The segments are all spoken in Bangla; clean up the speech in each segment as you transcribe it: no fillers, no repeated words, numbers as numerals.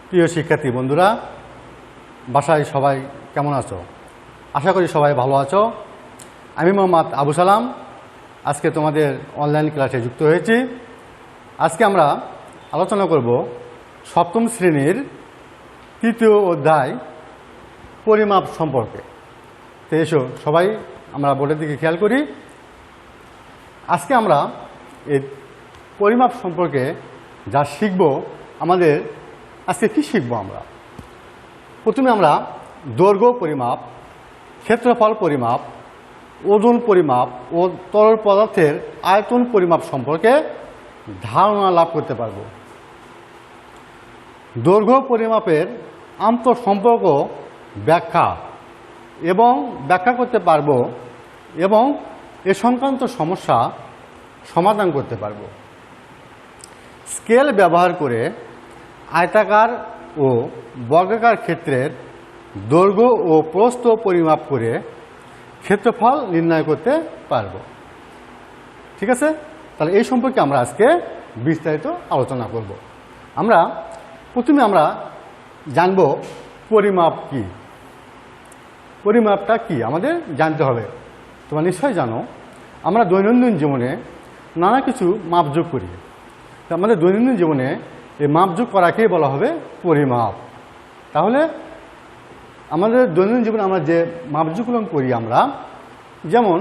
প্রিয় শিক্ষার্থী বন্ধুরা, বাসায় সবাই কেমন আছো? আশা করি সবাই ভালো আছো। আমি মোহাম্মদ আবু সালাম আজকে তোমাদের অনলাইন ক্লাসে যুক্ত হয়েছি। আজকে আমরা আলোচনা করব সপ্তম শ্রেণীর তৃতীয় অধ্যায় পরিমাপ সম্পর্কে। তো এসো সবাই আমরা বোর্ডের দিকে খেয়াল করি। আজকে আমরা এই পরিমাপ সম্পর্কে যা শিখব, আমাদের আজকে কি শিখব আমরা? প্রথমে আমরা দৈর্ঘ্য পরিমাপ, ক্ষেত্রফল পরিমাপ, ওজন পরিমাপ ও তরল পদার্থের আয়তন পরিমাপ সম্পর্কে ধারণা লাভ করতে পারব। দৈর্ঘ্য পরিমাপের আন্তঃসম্পর্ক ব্যাখ্যা করতে পারব এবং এ সংক্রান্ত সমস্যা সমাধান করতে পারব। স্কেল ব্যবহার করে আয়তাকার ও বর্গাকার ক্ষেত্রের দৈর্ঘ্য ও প্রস্থ পরিমাপ করে ক্ষেত্রফল নির্ণয় করতে পারব। ঠিক আছে? তাহলে এই সম্পর্কে আমরা আজকে বিস্তারিত আলোচনা করব। প্রথমে আমরা জানব পরিমাপ কি। পরিমাপটা কি আমাদের জানতে হবে। তোমরা নিশ্চয়ই জানো, আমরা দৈনন্দিন জীবনে নানা কিছু মাপযোগ করি। আমাদের দৈনন্দিন জীবনে এই মাপযোগ করাকেই বলা হবে পরিমাপ। তাহলে আমাদের দৈনন্দিন জীবনে আমরা যে মাপযোগগুলো করি, যেমন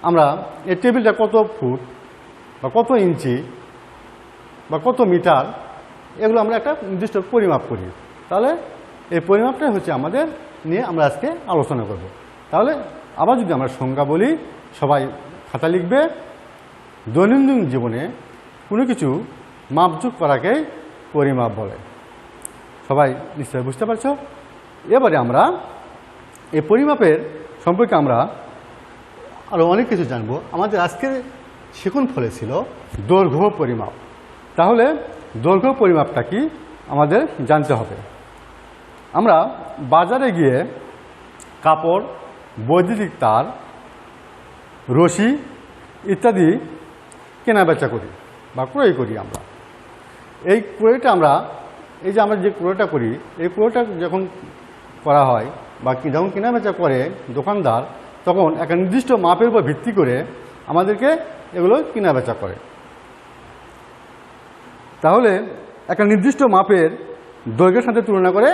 আমরা এই টেবিলটা কত ফুট বা কত ইঞ্চি বা কত মিটার, এগুলো আমরা একটা নির্দিষ্ট পরিমাপ করি। তাহলে এই পরিমাপটাই হচ্ছে আমাদের নিয়ে আমরা আজকে আলোচনা করব। তাহলে আবার যদি আমরা সংজ্ঞা বলি, সবাই খাতা লিখবে। দৈনন্দিন জীবনে কোনো কিছু মাপযোগ করাকেই পরিমাপ বলে। সবাই নিশ্চয়ই বুঝতে পারছো। এবারে আমরা এই পরিমাপের সম্পর্কে আমরা আরও অনেক কিছু জানবো। আমাদের আজকের শিখন ফলে ছিল দৈর্ঘ্য পরিমাপ। তাহলে দৈর্ঘ্য পরিমাপটা কি আমাদের জানতে হবে। আমরা বাজারে গিয়ে কাপড়, বৈদ্যুতিক তার, রশি ইত্যাদি কেনাবেচা করি বা ক্রয় করি। আমরা এই ক্রয়টা এই যে আমরা যে ক্রয়টা করি, এই ক্রয়টা যখন করা হয় বা যখন কেনাবেচা করে দোকানদার, তখন একটা নির্দিষ্ট মাপের উপর ভিত্তি করে আমাদেরকে এগুলো কেনাবেচা করে। তাহলে একটা নির্দিষ্ট মাপের দৈর্ঘ্যের সাথে তুলনা করে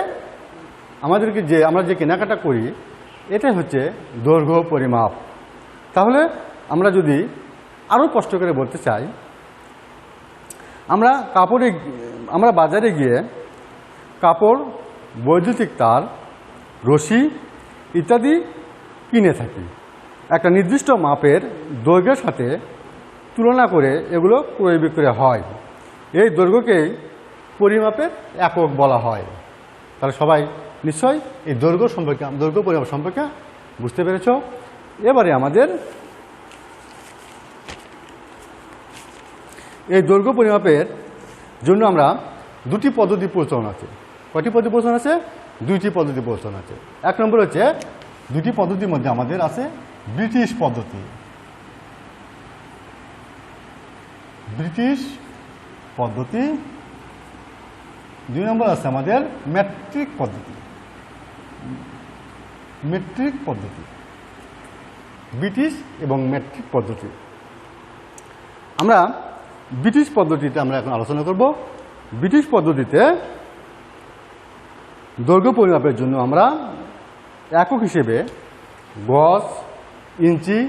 আমাদেরকে আমরা যে কেনাকাটা করি, এটাই হচ্ছে দৈর্ঘ্য পরিমাপ। তাহলে আমরা যদি আরও স্পষ্ট করে বলতে চাই, আমরা বাজারে গিয়ে কাপড়, বৈদ্যুতিক তার, রশি ইত্যাদি কিনে থাকি। একটা নির্দিষ্ট মাপের দৈর্ঘ্যের সাথে তুলনা করে এগুলো ক্রয় বিক্রয় হয়। এই দৈর্ঘ্যকেই পরিমাপের একক বলা হয়। তাহলে সবাই নিশ্চয়ই এই দৈর্ঘ্য পরিমাপ সম্পর্কে বুঝতে পেরেছ। এবারে আমাদের এই দৈর্ঘ্য পরিমাপের জন্য আমরা দুটি পদ্ধতি প্রচলন আছে। কয়টি পদ্ধতি প্রচলন আছে? দুইটি পদ্ধতি প্রচলন আছে। এক নম্বর হচ্ছে, দুটি পদ্ধতির মধ্যে আমাদের আছে ব্রিটিশ পদ্ধতি। দুই নম্বর আছে আমাদের মেট্রিক পদ্ধতি। ব্রিটিশ এবং মেট্রিক পদ্ধতি। আমরা ব্রিটিশ পদ্ধতিতে এখন আলোচনা করব। ব্রিটিশ পদ্ধতিতে দৈর্ঘ্য পরিমাপের জন্য আমরা একক হিসেবে গজ, ইঞ্চি,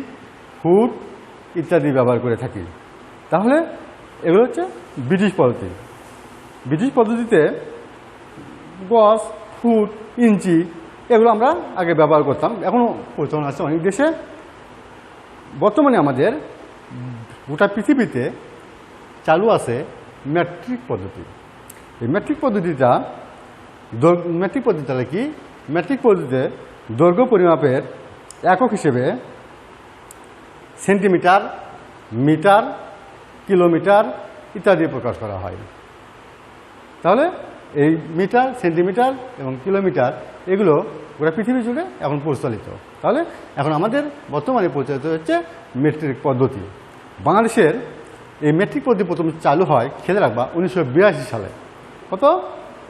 ফুট ইত্যাদি ব্যবহার করে থাকি। তাহলে এগুলো হচ্ছে ব্রিটিশ পদ্ধতি। ব্রিটিশ পদ্ধতিতে গজ, ফুট, ইঞ্চি এগুলো আমরা আগে ব্যবহার করতাম, এখনও প্রচলন আছে অনেক দেশে। বর্তমানে আমাদের গোটা পৃথিবীতে চালু আছে মেট্রিক পদ্ধতি। এই মেট্রিক পদ্ধতিটা কি? মেট্রিক পদ্ধতিতে দৈর্ঘ্য পরিমাপের একক হিসেবে সেন্টিমিটার, মিটার, কিলোমিটার ইত্যাদি প্রকাশ করা হয়। তাহলে এই মিটার, সেন্টিমিটার এবং কিলোমিটার এগুলো গোটা পৃথিবী জুড়ে এখন প্রচলিত। তাহলে এখন আমাদের বর্তমানে প্রচলিত হচ্ছে মেট্রিক পদ্ধতি। বাংলাদেশের এই মেট্রিক পদ্ধতি প্রথম চালু হয়, খেয়াল রাখবা, 1982 সালে। কত?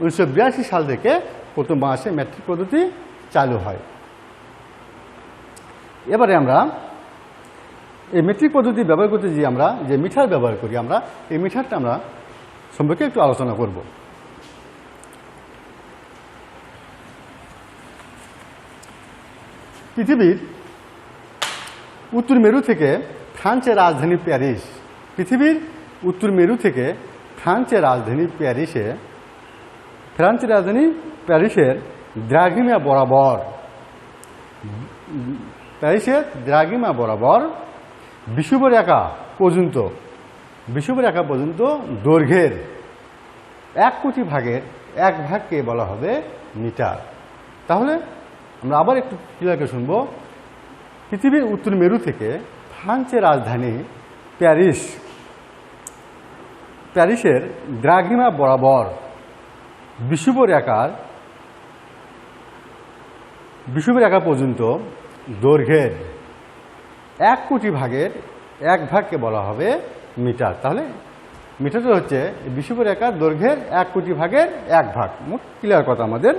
1982 সাল থেকে প্রথম বাংলাদেশে মেট্রিক পদ্ধতি চালু হয়। এবারে আমরা এই মেট্রিক পদ্ধতি ব্যবহার করতে গিয়ে আমরা যে মিটার ব্যবহার করি, আমরা এই মিটারটা আমরা সম্পর্কে একটু আলোচনা করব। পৃথিবীর উত্তর মেরু থেকে ফ্রান্সের রাজধানী প্যারিস, পৃথিবীর উত্তর মেরু থেকে ফ্রান্সের রাজধানী প্যারিসের দ্রাঘিমা বরাবর বিষুবরেখা পর্যন্ত দৈর্ঘ্যের 1 কোটি ভাগের 1 ভাগকে বলা হবে মিটার। তাহলে আমরা আবার একটু ক্লিয়ার শুনব। পৃথিবীর উত্তর মেরু থেকে ফ্রান্সের রাজধানী প্যারিসের দ্রাঘিমা বরাবর বিষুবরেখা পর্যন্ত দৈর্ঘ্যের 1 কোটি ভাগের 1 ভাগকে বলা হবে মিটার। তাহলে মিটারটা হচ্ছে বিষুবরেখার দৈর্ঘ্যের 1 কোটি ভাগের 1 ভাগ। মোট ক্লিয়ার কথা আমাদের।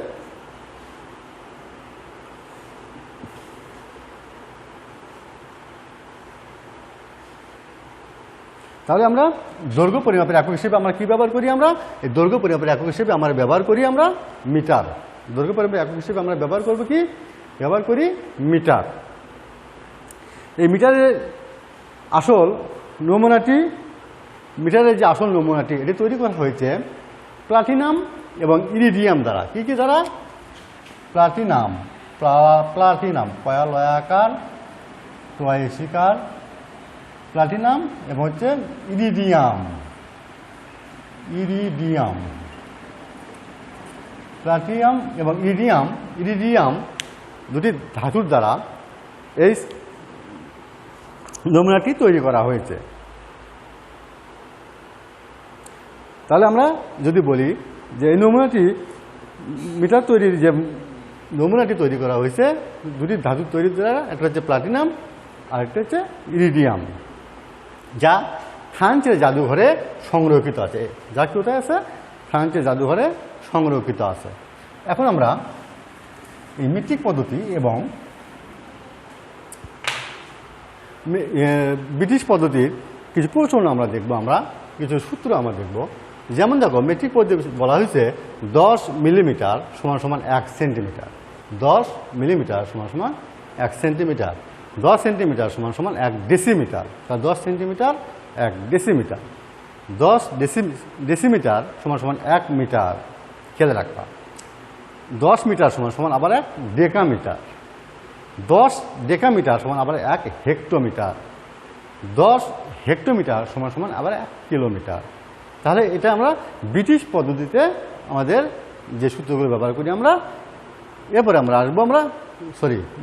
তাহলে আমরা দৈর্ঘ্য পরিমাপের একক হিসেবে আমরা কি ব্যবহার করি? আমরা এই দৈর্ঘ্য পরিমাপের একক হিসেবে আমরা ব্যবহার করি আমরা মিটার। দৈর্ঘ্য পরিমাপের একক হিসেবে আমরা ব্যবহার করব কি? ব্যবহার করি মিটার। এই মিটারের আসল নমুনাটি, মিটারের যে আসল নমুনাটি এটি তৈরি করা হয়েছে প্লাটিনাম এবং ইরিডিয়াম দ্বারা। কি কি দ্বারা? প্লাটিনাম, পয়ালয়াকার টয়সিকার, প্লাটিনাম এবং হচ্ছে ইরিডিয়াম। প্লাটিনাম এবং ইরিডিয়াম দুটি ধাতুর দ্বারা এই নমুনাটি তৈরি করা হয়েছে। তাহলে আমরা যদি বলি যে এই নমুনাটি মিটার তৈরির যে নমুনাটি তৈরি করা হয়েছে দুটি ধাতুর তৈরির দ্বারা, একটা হচ্ছে প্লাটিনাম আর একটা হচ্ছে ইরিডিয়াম, যা ফ্রান্সের জাদুঘরে সংরক্ষিত আছে। যা কোথায় আছে? ফ্রান্সের জাদুঘরে সংরক্ষিত আছে। এখন আমরা এই মেট্রিক পদ্ধতি এবং ব্রিটিশ পদ্ধতির কিছু প্রচলন আমরা দেখব, আমরা কিছু সূত্র আমরা দেখব। যেমন দেখো, মেট্রিক পদ্ধতি বলা হয়েছে 10 মিলিমিটার সমান সমান 1 সেন্টিমিটার, 10 মিলিমিটার সমান সমান 1 সেন্টিমিটার, 10 সেন্টিমিটার সমান সমান 1 ডেসিমিটার, 10 সেন্টিমিটার 1 ডেসিমিটার, 10 ডেসিমিটার সমান সমান 1 মিটার। খেয়াল রাখবা, 10 মিটার সমান সমান আবার 1 ডেকামিটার, 10 ডেকামিটার সমান আবার 1 হেক্টোমিটার, 10 হেক্টোমিটার সমান সমান আবার 1 কিলোমিটার। তাহলে এটা আমরা ব্রিটিশ পদ্ধতিতে আমাদের যে সূত্রগুলো ব্যবহার করি আমরা। এরপরে আমরা আসবো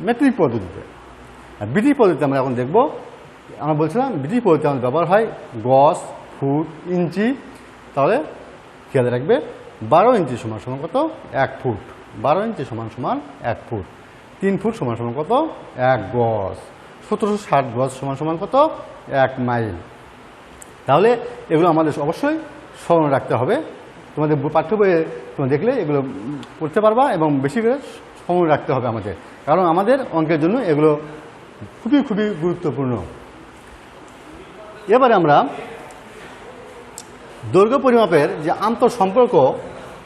মেট্রিক পদ্ধতিতে। ব্রিটিশ পদ্ধতিতে আমরা এখন দেখব। আমরা বলছিলাম ব্রিটিশ পদ্ধতিতে আমাদের ব্যবহার হয় গজ, ফুট, ইঞ্চি। তাহলে খেয়াল রাখবে 12 ইঞ্চি সমান সমান কত? 1 ফুট। 12 ইঞ্চি সমান সমান 1 ফুট। 3 ফুট সমান সমান কত? 1 গজ। 1760 গজ সমান সমান কত? 1 মাইল। তাহলে এগুলো আমাদের অবশ্যই স্মরণ রাখতে হবে। তোমাদের পাঠ্য বইয়ে তোমরা দেখলে এগুলো পড়তে পারবা এবং বেশি করে স্মরণ রাখতে হবে আমাদের, কারণ আমাদের অঙ্কের জন্য এগুলো খুবই খুবই গুরুত্বপূর্ণ। এবারে আমরা দৈর্ঘ্য পরিমাপের যে আন্তঃসম্পর্ক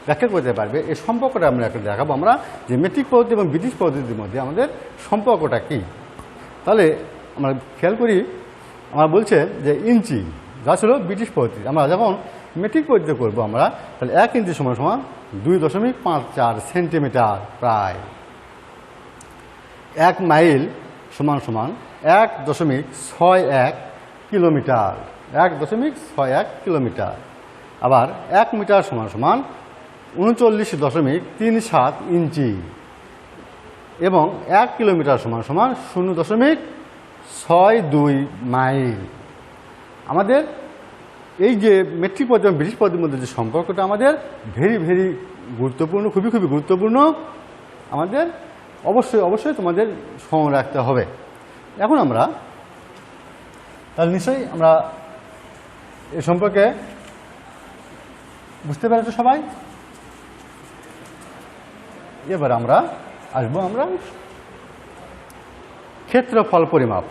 ব্যাখ্যা করতে পারবে, এই সম্পর্কটা আমরা একটা দেখাবো আমরা, যে মেট্রিক পদ্ধতি এবং ব্রিটিশ পদ্ধতির মধ্যে আমাদের সম্পর্কটা কী। তাহলে আমরা খেয়াল করি, আমরা বলছে যে ইঞ্চি যা ছিল ব্রিটিশ পদ্ধতি, আমরা যখন মেট্রিক পদ্ধতি করবো আমরা, তাহলে 1 ইঞ্চি সমান সমান 2.54 সেন্টিমিটার প্রায়। 1 মাইল সমান সমান 1.61 কিলোমিটার, 1.61 কিলোমিটার। আবার 1 মিটার সমান সমান 39.37 ইঞ্চি এবং 1 কিলোমিটার সমান সমান 0.62 মাইল। আমাদের এই যে মেট্রিক পদ্ধতি এবং ব্রিটিশ পদ্ধতির মধ্যে যে সম্পর্কটা আমাদের ভেরি ভেরি গুরুত্বপূর্ণ, খুবই খুবই গুরুত্বপূর্ণ, আমাদের অবশ্যই অবশ্যই তোমাদের স্মরণ রাখতে হবে। এখন আমরা তাহলে নিশ্চয়ই আমরা এ সম্পর্কে বুঝতে পেরেছো সবাই। এবার আমরা আসবো আমরা ক্ষেত্রফল পরিমাপ।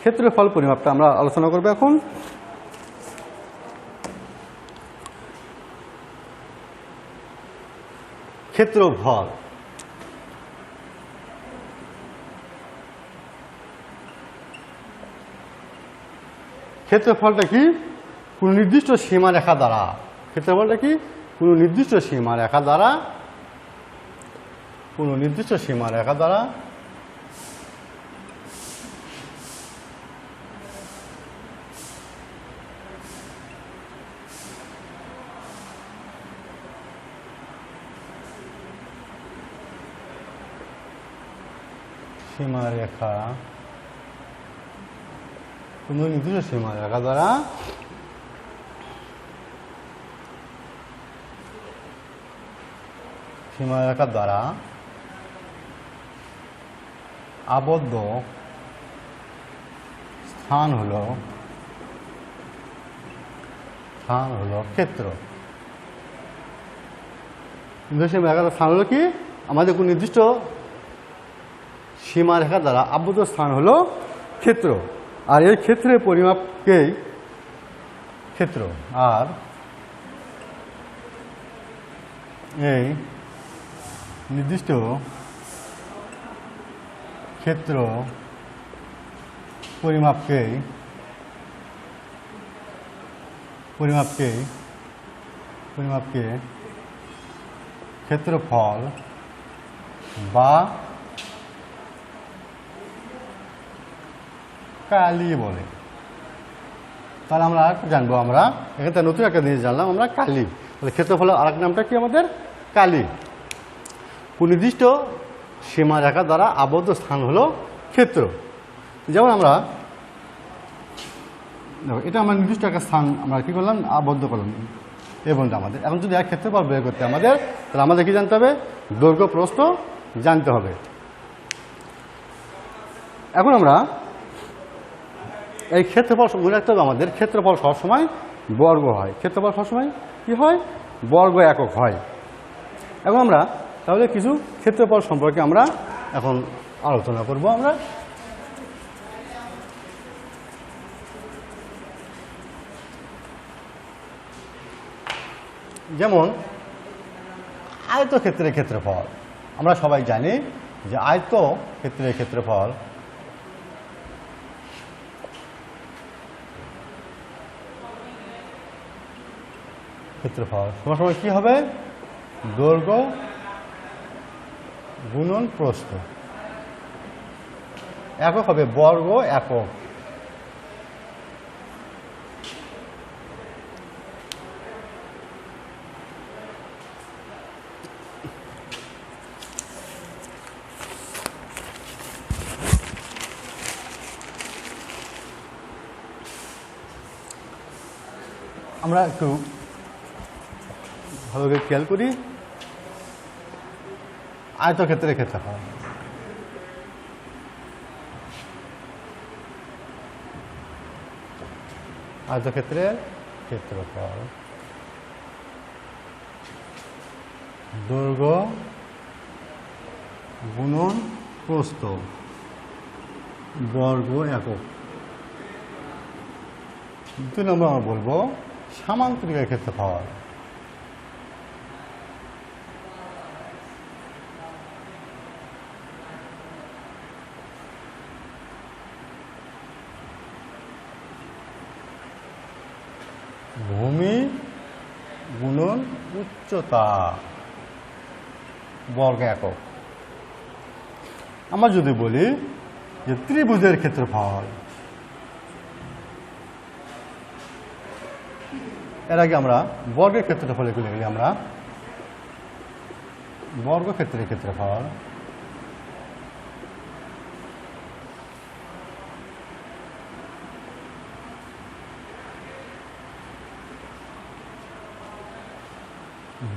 ক্ষেত্রফল পরিমাপটা আমরা আলোচনা করব এখন। ক্ষেত্রফল ক্ষেত্রফলটা কি? কোন নির্দিষ্ট সীমারেখা দ্বারা, ক্ষেত্রফলটা কি? কোন নির্দিষ্ট সীমারেখা দ্বারা, কোন নির্দিষ্ট সীমারেখা দ্বারা সীমারেখা, কোন নির্দিষ্ট সীমারেখা দ্বারা সীমারেখা দ্বারা আবদ্ধ স্থান হলো ক্ষেত্র। সীমারেখার স্থান হলো কি? আমাদের কোন নির্দিষ্ট সীমারেখা দ্বারা আবদ্ধ স্থান হলো ক্ষেত্র। আর এই ক্ষেত্রের পরিমাপকেই ক্ষেত্র। আর এই নির্দিষ্ট ক্ষেত্র পরিমাপকেই ক্ষেত্রফল বা কালি বলে। তাহলে আমরা জানবো, আমরা এখানে নতুন একটা জিনিস জানলাম, আমরা কালি। তাহলে ক্ষেত্রফলের আরেক নামটা কি আমাদের? কালি। নির্দিষ্ট সীমারেখা দ্বারা আবদ্ধ স্থান হলো ক্ষেত্র। যেমন আমরা এটা আমার নির্দিষ্ট একটা স্থান আমরা কি করলাম? আবদ্ধ করলাম। এবং আমাদের এখন যদি এক ক্ষেত্রফল বের করতে আমাদের, তাহলে আমাদের কি জানতে হবে? দৈর্ঘ্য প্রস্থ জানতে হবে। এখন আমরা এই ক্ষেত্রফল মনে রাখতে হবে আমাদের, ক্ষেত্রফল সবসময় বর্গ হয়। ক্ষেত্রফল সবসময় কি হয়? বর্গ একক হয়। এখন আমরা তাহলে কিছু ক্ষেত্রফল সম্পর্কে আমরা এখন আলোচনা করব। আমরা যেমন আয়তক্ষেত্রের ক্ষেত্রফল আমরা সবাই জানি যে আয়তক্ষেত্রের ক্ষেত্রফল সবসময় কি হবে? দৈর্ঘ্য গুণন প্রস্থ। একক হবে বর্গ একক। আমরা একটু ভালো করে খেয়াল করি। আয়তক্ষেত্রের ক্ষেত্রফল দৈর্ঘ্য গুণন প্রস্থ বর্গ একক। 2 নম্বর আমরা বলবো সামান্তরিকের ক্ষেত্রফল। ভূমি গুণন উচ্চতা বর্গ একক। আমরা যদি বলি যে ত্রিভুজের ক্ষেত্রফল, এর আগে আমরা বর্গের ক্ষেত্রফল এগুলো লিখি। আমরা বর্গক্ষেত্রের ক্ষেত্রফল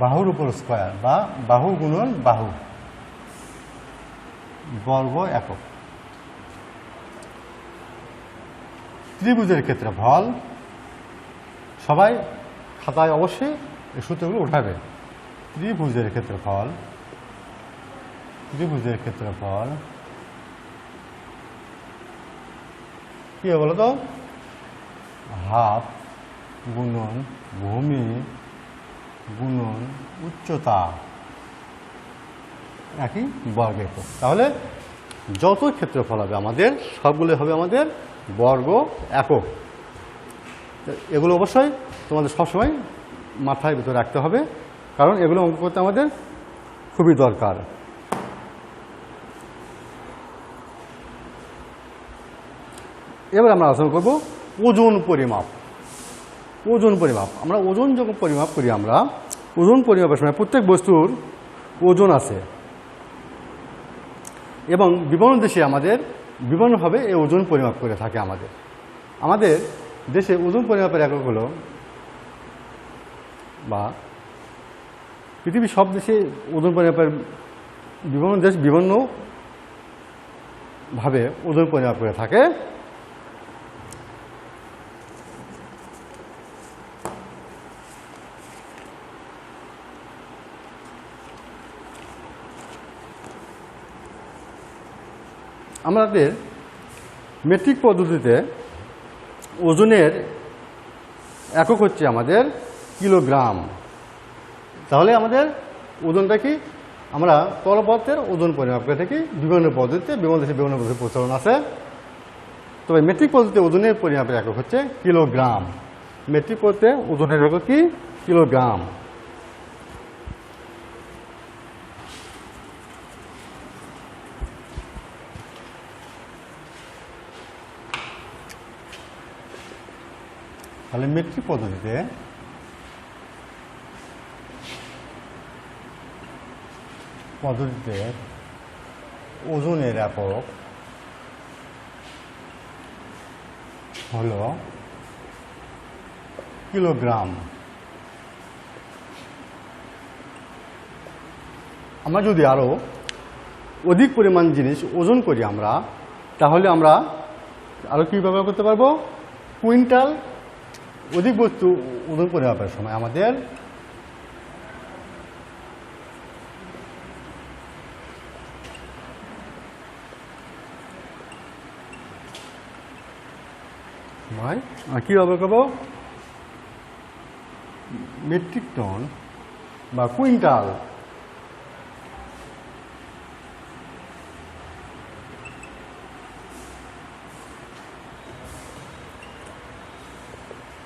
বাহুর উপর স্কয়ার বা বাহু গুণন বাহু বর্গ একক। ত্রিভুজের ক্ষেত্রফল সবাই খাতায় অবশ্যই এই সূত্রগুলো উঠাবে। ত্রিভুজের ক্ষেত্রফল ত্রিভুজের ক্ষেত্রফল কি হবে বলো তো? হাফ গুণন ভূমি গুণন উচ্চতা একই বর্গ একক। তাহলে যত ক্ষেত্রফল হবে আমাদের সবগুলো হবে আমাদের বর্গ একক। এগুলো অবশ্যই তোমাদের সবসময় মাথায় ভিতরে রাখতে হবে, কারণ এগুলো অঙ্ক করতে আমাদের খুবই দরকার। এবার আমরা আলোচনা করব ওজন পরিমাপ। ওজন পরিমাপ, আমরা ওজন যখন পরিমাপ করি, আমরা ওজন পরিমাপের সময় প্রত্যেক বস্তুর ওজন আছে এবং বিভিন্ন দেশে আমাদের বিভিন্নভাবে এই ওজন পরিমাপ করে থাকে। আমাদের দেশে ওজন পরিমাপের একক হলো, বা পৃথিবীর সব দেশে ওজন পরিমাপের বিভিন্ন দেশ বিভিন্নভাবে ওজন পরিমাপ করে থাকে। আমাদের মেট্রিক পদ্ধতিতে ওজনের একক হচ্ছে আমাদের কিলোগ্রাম। তাহলে আমাদের ওজনটা কি, আমরা তরল পদার্থের ওজন পরিমাপ করে থাকি বিভিন্ন পদ্ধতিতে, বিভিন্ন দেশে বিভিন্ন পদ্ধতির প্রচলন আছে। তবে মেট্রিক পদ্ধতিতে ওজনের পরিমাপের একক হচ্ছে কিলোগ্রাম। মেট্রিক পদ্ধতিতে ওজনের একক কি? কিলোগ্রাম। তাহলে মেট্রিক পদ্ধতিতে ওজনের একক হলো কিলোগ্রাম। আমরা যদি আরো অধিক পরিমাণ জিনিস ওজন করি আমরা, তাহলে আমরা আরো কি ব্যবহার করতে পারবো? কুইন্টাল। অধিক বস্তু ওজন পরিমাপের সময় আমাদের কি ব্যবহার করবো? মেট্রিক টন বা কুইন্টাল।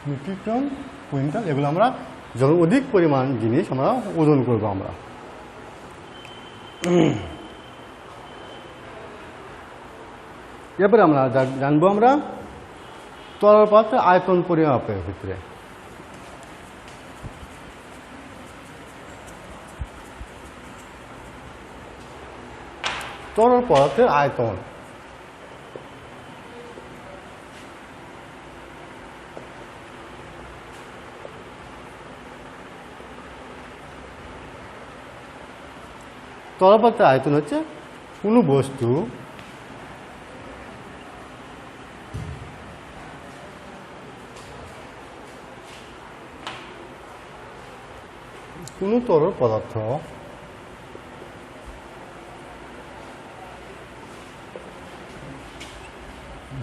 মেট্রিক টন, কুইন্টাল, এগুলো আমরা যখন অধিক পরিমাণ জিনিস আমরা ওজন করবো আমরা। এরপরে আমরা জানবো আমরা তরল পদার্থের আয়তন পরিমাপের ক্ষেত্রে। তরল পদার্থের আয়তন তরল পদার্থের আয়তন হচ্ছে কোনো বস্তু কোনো তরল পদার্থ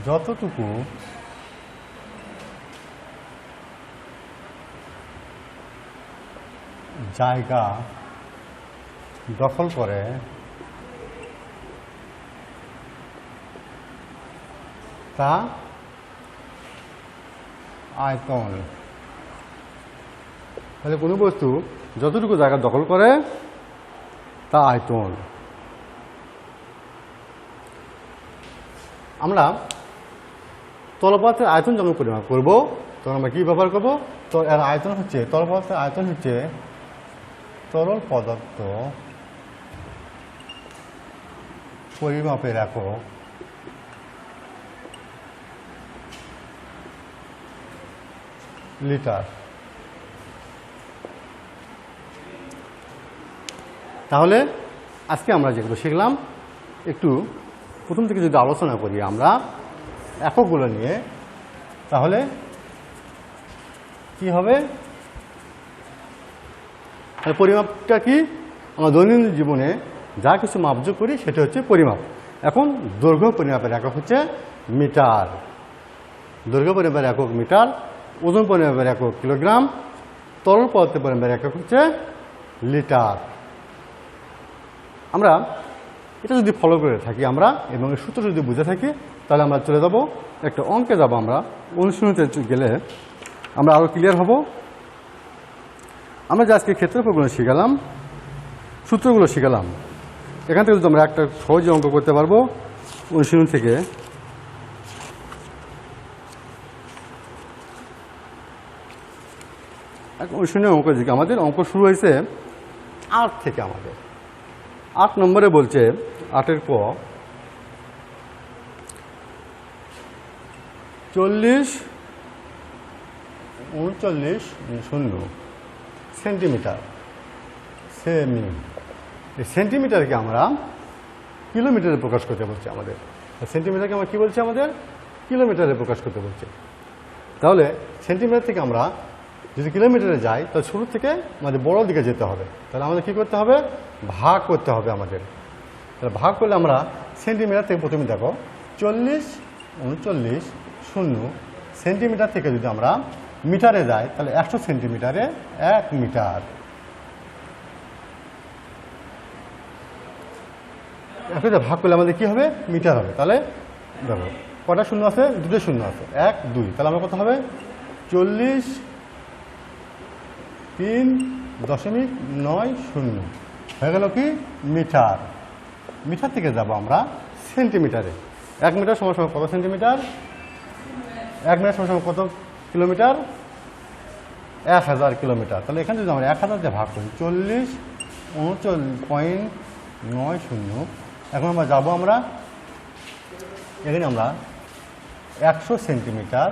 যতটুকু জায়গা দখল করে তা আয়তন। তাহলে কোনো বস্তু যতটুকু জায়গা দখল করে তা আয়তন। আমরা তরল পদার্থের আয়তন যখন পরিমাপ করব তখন আমরা কি ব্যবহার করব? তো এর আয়তন হচ্ছে, তরল পদার্থের আয়তন হচ্ছে তরল পদার্থ পরিমাপের একক লিটার। তাহলে আজকে আমরা যেগুলো শিখলাম, একটু প্রথম থেকে যদি আলোচনা করি আমরা এককগুলো নিয়ে, তাহলে কি হবে? পরিমাপটা কি? আমরা দৈনন্দিন জীবনে যা কিছু মাপযোগ করি সেটা হচ্ছে পরিমাপ। এখন দৈর্ঘ্য পরিমাপের একক হচ্ছে মিটার, দৈর্ঘ্য পরিমাপের একক মিটার, ওজন পরিমাপের একক কিলোগ্রাম, তরল পদার্থের পরিমাপের একক হচ্ছে লিটার। আমরা এটা যদি ফলো করে থাকি আমরা এবং সূত্র যদি বুঝে থাকি তাহলে আমরা চলে যাব একটা অঙ্কে যাব। আমরা অনুশীলনীতে গেলে আমরা আরও ক্লিয়ার হব। আমরা যে আজকে ক্ষেত্রফলগুলো শিখালাম, সূত্রগুলো শিখালাম, এখান থেকে যদি আমরা একটা সহজে অঙ্ক করতে পারবো অনুশীলনী থেকে। অনুশীলনের অঙ্ক দিকে আমাদের অঙ্ক শুরু হয়েছে 8 থেকে। আমাদের 8 নম্বরে বলছে 8-এর ক 40, 39, 0 সেন্টিমিটার। সেমি, এই সেন্টিমিটারকে আমরা কিলোমিটারে প্রকাশ করতে বলছে আমাদের। সেন্টিমিটারকে আমরা কী বলছি? আমাদের কিলোমিটারে প্রকাশ করতে বলছে। তাহলে সেন্টিমিটার থেকে আমরা যদি কিলোমিটারে যাই তাহলে শুরু থেকে আমাদের বড় দিকে যেতে হবে। তাহলে আমাদের কী করতে হবে? ভাগ করতে হবে আমাদের। তাহলে ভাগ করলে আমরা সেন্টিমিটার থেকে প্রথমে দেখো 40, 39, 0 সেন্টিমিটার থেকে যদি আমরা মিটারে যাই তাহলে 100 সেন্টিমিটারে 1 মিটার। এখন ভাগ করলে আমাদের কী হবে? মিটার হবে। তাহলে দেখো কটা শূন্য আছে? 2টো শূন্য আছে, 1, 2। তাহলে আমার কত হবে? 40.3.90 হয়ে গেল কি মিটার। মিটার থেকে যাব আমরা সেন্টিমিটারে। 1 মিটার সমান সমান কত সেন্টিমিটার? 1 মিটার সমান সমান কত কিলোমিটার? 1000 কিলোমিটার। তাহলে এখানে যদি আমরা 1000 দিয়ে ভাগ করি 40.39.90। এখন আমরা যাব আমরা এখানে আমরা 100 সেন্টিমিটার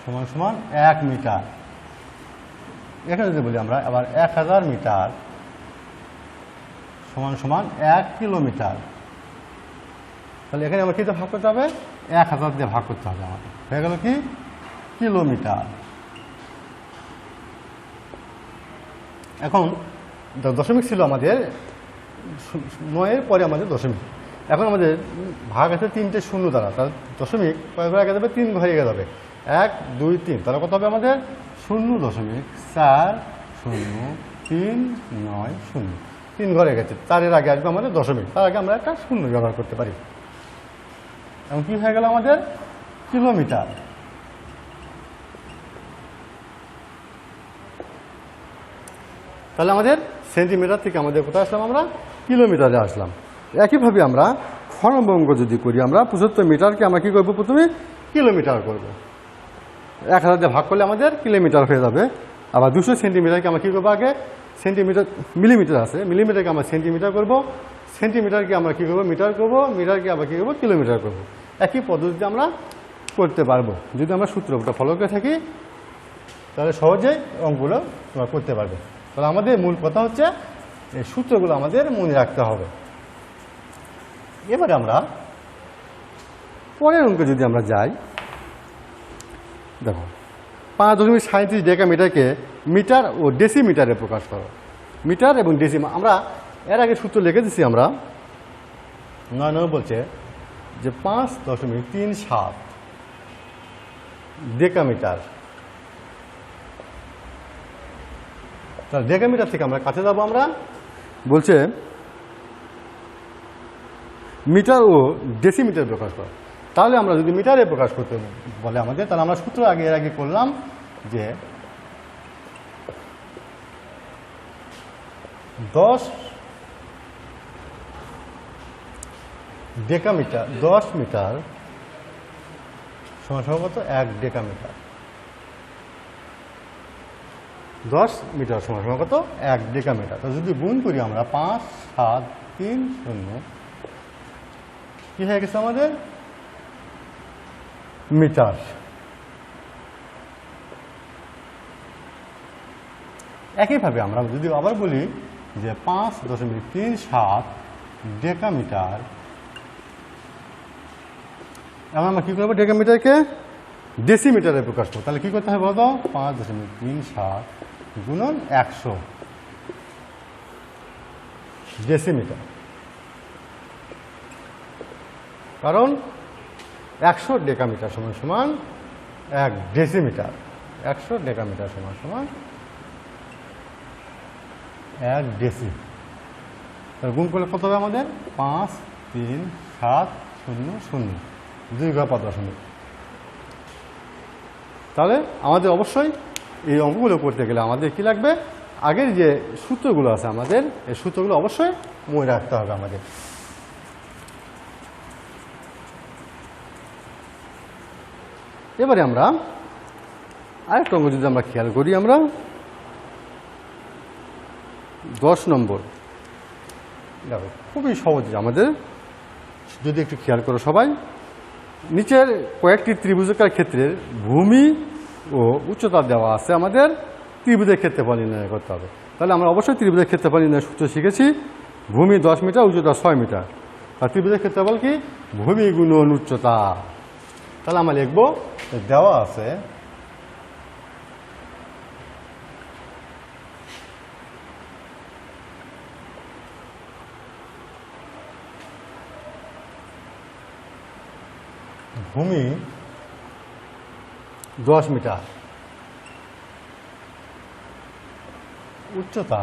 সমান সমান 1 মিটার। এখানে যদি বলি আমরা আবার 1000 মিটার সমান সমান 1 কিলোমিটার। তাহলে এখানে আমরা কী দিয়ে ভাগ করতে হবে? 1000 দিয়ে ভাগ করতে হবে আমাদের। হয়ে গেল কি কিলোমিটার। এখন দশমিক ছিল আমাদের 9-এর পরে আমাদের দশমিক। এখন আমাদের ভাগ আছে 3টে শূন্য দ্বারা। তাহলে দশমিক কয় ঘরে আগে যাবে? 3 ঘরে আগে যাবে। 1, 2, 3। তাহলে কত হবে আমাদের? 0.4039.0। 3 ঘরে গেছে, 4-এর আগে আসবে আমাদের দশমিক। তার আগে আমরা একটা শূন্য ব্যবহার করতে পারি। এবং কী হয়ে গেল আমাদের? কিলোমিটার। তাহলে আমাদের সেন্টিমিটার থেকে আমাদের কোথায় আসলাম? আমরা কিলোমিটারে আসলাম। একইভাবে আমরা খ নম্বর অঙ্ক যদি করি, আমরা 75 মিটারকে আমরা কী করবো? প্রথমে কিলোমিটার করব। 1000 দিয়ে ভাগ করলে আমাদের কিলোমিটার হয়ে যাবে। আবার 200 সেন্টিমিটারকে আমরা কী করবো? আগে সেন্টিমিটার, মিলিমিটার আছে, মিলিমিটারকে আমরা সেন্টিমিটার করব, সেন্টিমিটারকে আমরা কী করবো? মিটার করব, মিটারকে আবার কী করবো? কিলোমিটার করব। একই পদ্ধতিতে আমরা করতে পারবো। যদি আমরা সূত্রটা ফলো করে থাকি তাহলে সহজেই অঙ্কগুলো তোমরা করতে পারবে। তাহলে আমাদের মূল কথা হচ্ছে এই সূত্রগুলো আমাদের মনে রাখতে হবে। এবারে আমরা পরের অঙ্কে যদি আমরা যাই, দেখো 5.37 ডেকামিটারকে মিটার ও ডেসিমিটারে প্রকাশ করো। মিটার এবং ডেসি আমরা এর আগে সূত্র লিখে দিচ্ছি আমরা। 9 নম্বর বলছে যে 5.37 ডেকামিটার। তাহলে ডেকামিটার থেকে আমরা কাছে যাবো। আমরা বলছে মিটার ও ডেসিমিটার প্রকাশ করো। তাহলে আমরা যদি মিটারে প্রকাশ করতে বলে আমাদের, তাহলে আমরা সূত্র এর আগে করলাম যে 10 ডেকামিটার, 10 মিটার সমান 1 ডেকামিটার। 10 মিটার সমান 1 ডেকামিটার। তো যদি গুণ করি আমরা 5, 7, 3, 0 কি হয়ে গেছে আমাদের? মিটার। একইভাবে আমরা যদি আবার বলি যে 5.37 ডেকামিটার, এখন আমরা কী করবো? ডেকামিটারকে ডেসিমিটারে প্রকাশ করবো। তাহলে কী করতে হবে বলতো? 5.37 গুণন 100। ডেসিমিটার। কারণ 100 ডেকামিটার সমান সমান 1 ডেসিমিটার। 100 ডেকামিটার সমান সমান 1 ডেসি। গুণ করলে কত হবে আমাদের? 5, 3, 7, 0, 0, 2 ঘর 5 দশমিক। তাহলে আমাদের অবশ্যই এই অঙ্কগুলো করতে গেলে আমাদের কি লাগবে? আগের যে সূত্রগুলো আছে আমাদের, এই সূত্রগুলো অবশ্যই মনে রাখতে হবে আমাদের। এবারে আমরা আরেকটা অঙ্ক যদি আমরা খেয়াল করি, আমরা 10 নম্বর। দেখো খুবই সহজ আমাদের, যদি একটু খেয়াল করো সবাই। নিচের কয়েকটি ত্রিভুজাকার ক্ষেত্রের ভূমি ও উচ্চতা দেওয়া আছে, আমাদের ত্রিভুজের ক্ষেত্রফল নির্ণয় করতে হবে। তাহলে আমরা অবশ্যই ত্রিভুজের ক্ষেত্রফল নির্ণয়ের সূত্র শিখেছি। ভূমি 10 মিটার, উচ্চতা 6 মিটার। আর ত্রিভুজের ক্ষেত্রফল কি? ভূমি গুণন উচ্চতা। তাহলে আমরা লিখব, দেওয়া আছে ভূমি 10 মিটার, উচ্চতা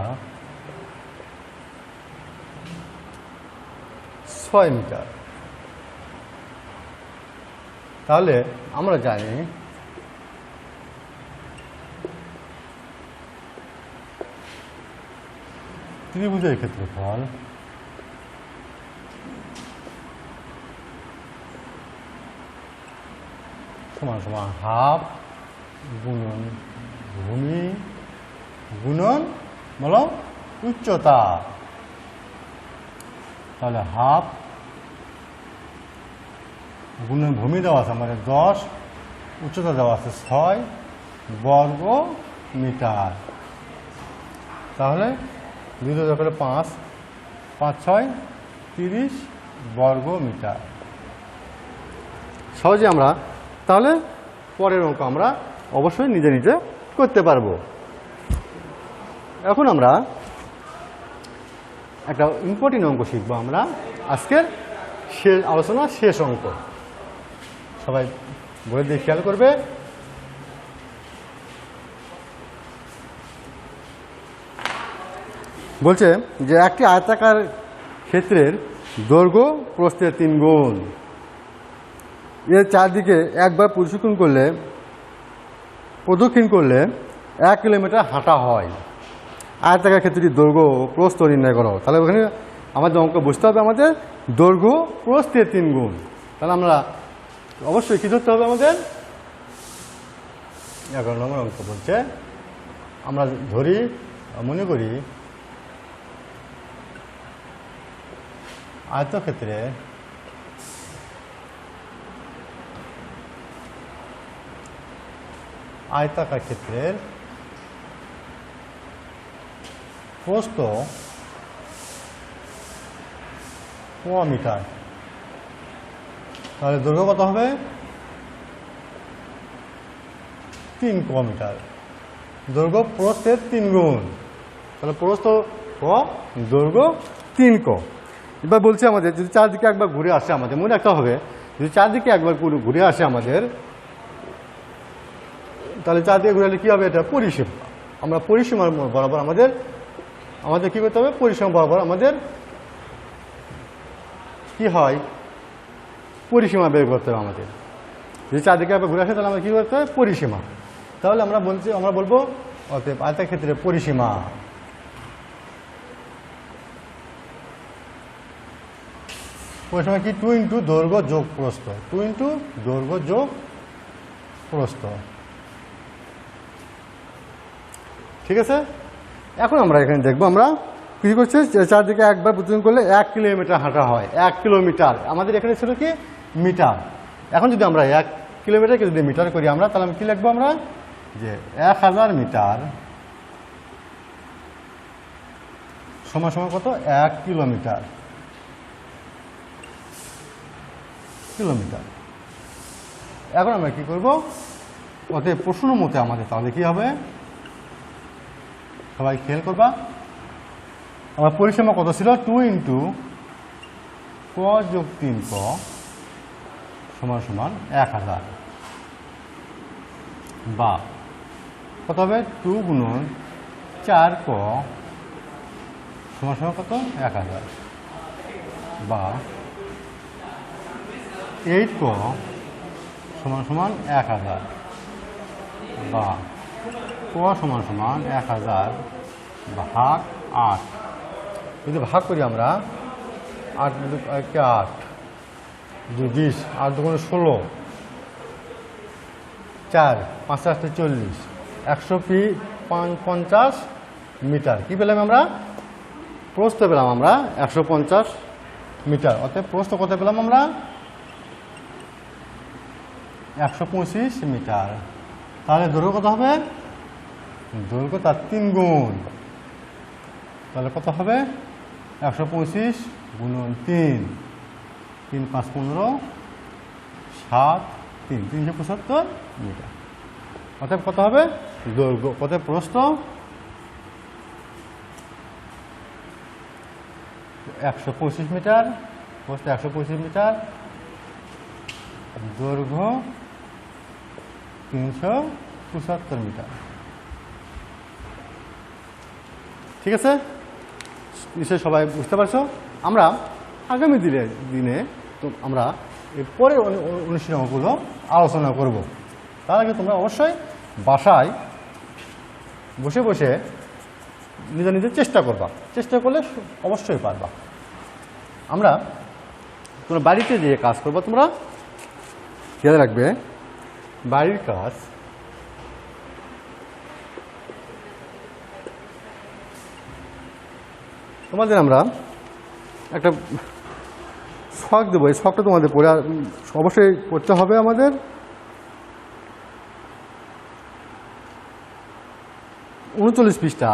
6 মিটার। তাহলে আমরা জানি ত্রিভুজের ক্ষেত্রফল সমান সমান হাফ গুণন ভূমি গুণন বলো উচ্চতা। তাহলে হাফ গুণন ভূমি দেওয়া আছে আমাদের 10, উচ্চতা দেওয়া আছে 6 বর্গ মিটার। তাহলে 2 করে 5, 5, 6, 30 বর্গ মিটার। সহজে আমরা তাহলে পরের অঙ্ক আমরা অবশ্যই নিজে নিজে করতে পারবো। এখন আমরা একটা ইম্পর্টেন্ট অঙ্ক শিখবো আমরা আজকের শেষ আলোচনা, শেষ অঙ্ক। সবাই বলে দিয়ে খেয়াল করবে। বলছে যে একটি আয়তাকার ক্ষেত্রের দৈর্ঘ্য প্রস্থের 3 গুণ, এর চারদিকে একবার প্রদক্ষিণ করলে 1 কিলোমিটার হাঁটা হয়। আয়তাকার ক্ষেত্রটির দৈর্ঘ্য প্রস্থ নির্ণয় করো। তাহলে ওখানে আমাদের অঙ্ক বুঝতে হবে আমাদের দৈর্ঘ্য প্রস্থের 3 গুণ। তাহলে আমরা অবশ্যই কী ধরতে হবে আমাদের? 11 নম্বর অঙ্ক বলছে, আমরা ধরি মনে করি আয়তক্ষেত্রে আয়তাকার ক্ষেত্রের প্রস্থ 1 মিটার। তাহলে দৈর্ঘ্য কত হবে? 3 মিটার। দৈর্ঘ্য প্রস্থের 3 গুণ। তাহলে প্রস্থ ক, দৈর্ঘ্য 3 ক। এবার বলছে আমাদের যদি চারদিকে একবার ঘুরে আসে, আমাদের মনে রাখতে হবে যদি চারদিকে একবার ঘুরে আসে আমাদের, তাহলে চারদিকে ঘুরে আসলে কী হবে? এটা পরিসীমা। আমরা পরিসীমার বরাবর আমাদের কী করতে হবে? পরিসীমা বরাবর আমাদের কি হয়? পরিসীমা বের করতে হবে আমাদের। যদি চারদিকে একবার ঘুরে আসে তাহলে আমরা কী করতে হবে? পরিসীমা। তাহলে আমরা বলবো অতএব আয়তক্ষেত্রের পরিসীমা কি? 2 ইন্টু দৈর্ঘ্য যোগ প্রস্থ। 2 ইন্টু দৈর্ঘ্য যোগ প্রস্থ। ঠিক আছে। এখন আমরা এখানে দেখবো আমরা কী করছে, চারদিকে একবার প্রতিদিন করলে 1 কিলোমিটার হাঁটা হয়। 1 কিলোমিটার আমাদের এখানে ছিল কি? মিটার। এখন যদি আমরা 1 কিলোমিটারকে যদি মিটার করি আমরা, তাহলে আমি কী লিখবো? আমরা যে 1000 মিটার সমান সমান কত? 1 কিলোমিটার। এখন আমরা কি করব? অতএব প্রশ্ন মতে আমাদের তাহলে কি হবে? সবাই খেয়াল করবা, আমার পরিসীমা কত ছিল 2 ইন্টু ক যোগ 3 ক সমান সমান 1000, বা কত হবে 2 গুণন 4 ক সমান সমান কত 1000, বা 8 ক সমান সমান 1000, বা ক সমান সমান 1000 ভাগ 8। যদি ভাগ করি আমরা 8 × 8 20, 8 × 16, 4 5 × 8 40, 150 মিটার। কি পেলাম আমরা? প্রস্থ পেলাম আমরা 150 মিটার। অর্থাৎ প্রস্থ কত পেলাম আমরা? 125 মিটার। তাহলে দৈর্ঘ্য কত হবে? দৈর্ঘ্য তার 3 গুণ। তাহলে কত হবে? 125 গুণন 3, 3 5 15, 7 3 375 মিটার। অতএব কত হবে? দৈর্ঘ্য কত? প্রস্থ 125 মিটার, প্রস্থ 125 মিটার, দৈর্ঘ্য 375 মিটার। ঠিক আছে, নিশ্চয়ই সবাই বুঝতে পারছো। আমরা আগামী দিনে তো আমরা এর পরের অনুশীলনগুলো আলোচনা করব। তার আগে তোমরা অবশ্যই বাসায় বসে বসে নিজের চেষ্টা করবা। চেষ্টা করলে অবশ্যই পারবা। আমরা তোমরা বাড়িতে যে কাজ করবা, তোমরা খেয়াল রাখবে বাড়ির কাজ তোমাদের আমরা একটা ছক দেবো। এই ছকটা তোমাদের পড়ে অবশ্যই করতে হবে। আমাদের উনচল্লিশ পৃষ্ঠা,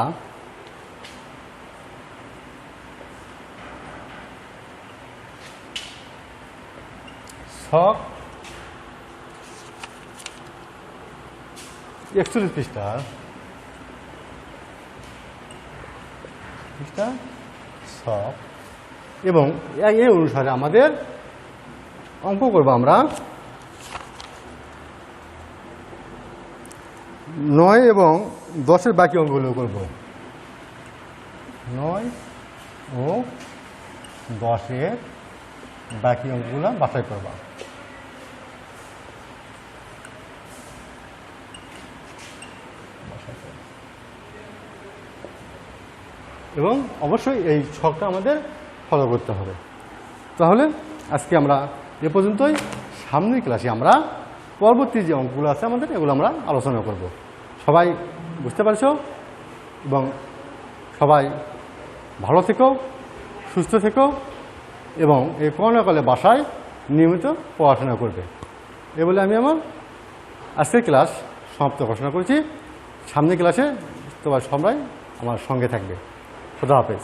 ছক 41 পৃষ্ঠা, ছক, এবং এই অনুসারে আমাদের অঙ্ক করব। আমরা 9 এবং 10-এর বাকি অঙ্কগুলো করব। 9 ও 10-এর বাকি অঙ্কগুলো বাছাই করবা। এবং অবশ্যই এই ছকটা আমাদের ফলো করতে হবে। তাহলে আজকে আমরা এ পর্যন্তই। সামনের ক্লাসে আমরা পরবর্তী যে অঙ্কগুলো আছে আমাদের, এগুলো আমরা আলোচনা করব। সবাই বুঝতে পারছো? এবং সবাই ভালো থেকো, সুস্থ থেকো, এবং এই করোনাকালে বাসায় নিয়মিত পড়াশোনা করবে। এ বলে আমি আমার আজকের ক্লাস সমাপ্ত ঘোষণা করেছি। সামনের ক্লাসে তোমরা সবাই আমার সঙ্গে থাকবে। খুদা হাফেজ।